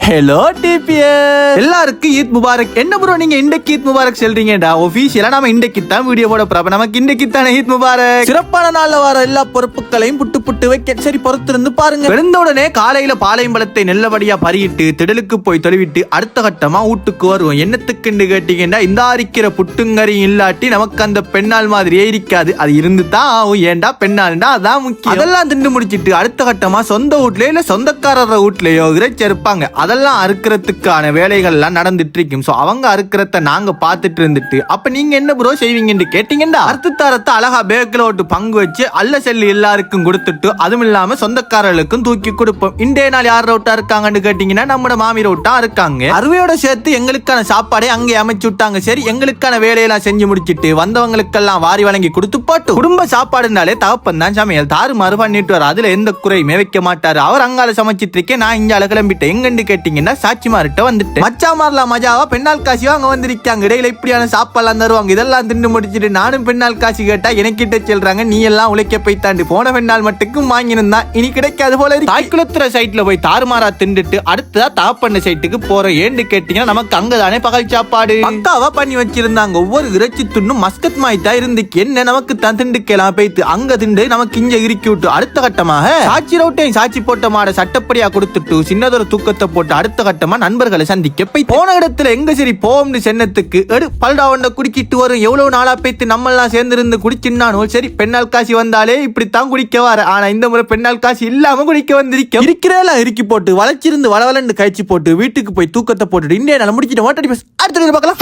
Hello DPS எல்லாருக்கும் Eid Mubarak. என்ன bro நீங்க இன்றைக்கு ஈத் முபாரக் சொல்றீங்கடா? ஆபீஷியலா நாம இன்றைக்கு தான் வீடியோ போட போறோம். நமக்கு இன்றைக்கு தானே ஈத் முபாரக். சிறப்பான நாள்ல வர எல்லா பொறுப்புகளையும் புட்டு வைக்க சரி பொறுத்திருந்து பாருங்க. எழுந்த உடனே காலையில பாளையம்பழத்தை நல்லபடியா பறியிட்டு திடலுக்கு போய் தொலைவிட்டு அடுத்த கட்டமா வீட்டுக்கு வருவோம். என்னத்துக்குன்னு கேட்டீங்கன்னா, இந்த அரிக்கிற புட்டுங்கறி இல்லாட்டி நமக்கு அந்த பெண்ணால் மாதிரியே இருக்காது. அது இருந்து தான் ஆகும். ஏண்டா பெண்ணால்டா அதான் முக்கியம். அதெல்லாம் திண்டு முடிச்சிட்டு அடுத்த கட்டமா சொந்த வீட்லயோ இல்ல சொந்தக்காரர் வீட்லயோ இறைச்சி இருப்பாங்க. அதெல்லாம் அறுக்கிறதுக்கான வேலைகள்லாம் நடந்துட்டு இருக்கும். சோ அவங்க அறுக்கிறத நாங்க பார்த்துட்டு இருந்துட்டு, அப்ப நீங்க என்ன ப்ரோ செய்வீங்கன்னு கேட்டீங்கன்னா, அறுத்து தரத்தை அழகா பேக்கில் ஓட்டு பங்கு வச்சு அல்ல செல்லு எல்லாருக்கும் கொடுத்துட்டு, அதுவும் இல்லாம சொந்தக்காரர்களுக்கும் தூக்கி கொடுப்போம். இன்றைய நாள் யார் ரோட்டா இருக்காங்கன்னு கேட்டீங்கன்னா, நம்ம மாமி ரோட்டா இருக்காங்க. அறுவையோட சேர்த்து எங்களுக்கான சாப்பாடை அங்கே அமைச்சு விட்டாங்க. சரி, எங்களுக்கான வேலையெல்லாம் செஞ்சு முடிச்சிட்டு வந்தவங்களுக்கெல்லாம் வாரி வழங்கி கொடுத்து போட்டு, குடும்ப சாப்பாடுனாலே தகப்பன் தான் சமையல் தாறுமாறு பண்ணிட்டு வர. அதுல எந்த குறையுமே வைக்க மாட்டாரு. அவர் அங்கால சமைச்சிட்டு இருக்கேன், நான் இங்கால கிளம்பிட்டேன். எங்கன்னு கேட்டீங்கன்னா, சாட்சிமார்கிட்ட வந்துட்டு மச்சாமார்லாம் மஜாவா பெண்ணால் காசியோ அங்க வந்திருக்காங்க. இடையில இப்படியான சாப்பாடுலாம் தருவாங்க. இதெல்லாம் தின்னு முடிச்சிட்டு நானும் பெண்ணால் காசி கேட்டா எனக்கிட்ட சொல்றாங்க, நீ எல்லாம் உழைக்க போய் தாண்டி போன பெண்ணால் மட்டுக்கும் வாங்கினா இனி கிடைக்காது போல. தாய்க்குளத்துற சைட்ல போய் தாறுமாறா திண்டுட்டு அடுத்ததா தாப்பண்ண சைட்டுக்கு போறோம். ஏன்னு கேட்டீங்கன்னா, நமக்கு அங்கதானே பகல் சாப்பாடு பக்காவா பண்ணி வச்சிருந்தாங்க. ஒவ்வொரு இறைச்சி துண்ணும் மஸ்கத் மாய்த்தா இருந்துக்கு. என்ன நமக்கு தான் திண்டுக்கலாம் போய்த்து அங்க திண்டு நமக்கு இங்க இறுக்கி விட்டு அடுத்த கட்டமாக சாட்சி ரோட்டையும் சாட்சி போட்ட மாட சட்டப்படியா கொடுத்துட்டு சின்னதொரு தூக்கத்தை போட்டு அடுத்த கட்டமா நண்பர்களை சந்திக்க போய் போன இடத்துல எங்க சரி போம்னு சென்னத்துக்கு எடு பல்டா ஒண்ட குடிக்கிட்டு வரும். எவ்வளவு நாளா பேத்து நம்ம எல்லாம் சேர்ந்து இருந்து குடிச்சின்னானோ சரி, பெண்ணால் காசி வந்தாலே இப்படித்தான் குடிக்க வர. ஆனா இந்த முறை பெண்ணால் காசி இல்லாம குடிக்க வந்திருக்க. இருக்கிறதெல்லாம் இறுக்கி போட்டு வளைச்சிருந்து வளவலன்னு கழிச்சு போட்டு வீட்டுக்கு போய் தூக்கத்தை போட்டுட்டு இந்தியா நாள் முடிச்சிட்டு அடுத்த பார்க்கலாம்.